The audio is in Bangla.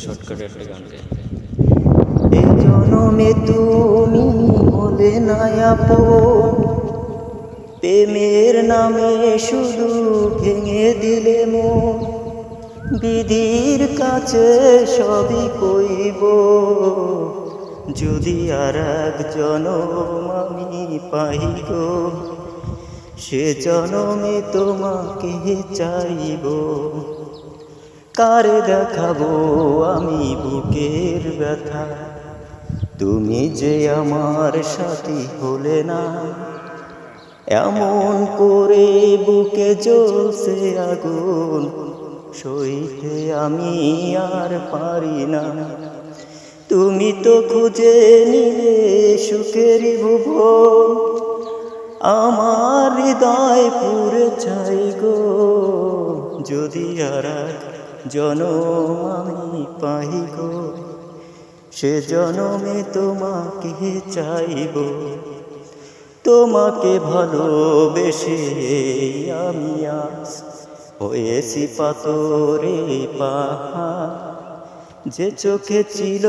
শর্টকাটে একটা গান গাই। এই জনমে তুমি হলে না আপন, প্রেমের নামে শুধু ভেঙে দিলে মন। বিধির কাছে সবই কইব, যদি আর এক জনম আমি পাই গো, সে জনমে তোমাকে চাইব। কার দেখাবো আমি বুকের ব্যথা, তুমি যে আমার সাথী হলে না। এমন করে বুকে জ্বলছে আগুন, সইতে আমি আর পারি না। তুমি তো খুঁজে নিলে সুখের ভুবন, আমার হৃদয় পুরে চাই গো, যদি আর জনম আমি পাই গো, সে জনমে তোমাকে চাইব। তোমাকে ভালোবেসে আমি আজ হয়েছি পাথরে পাহাড়, যে চোখে ছিল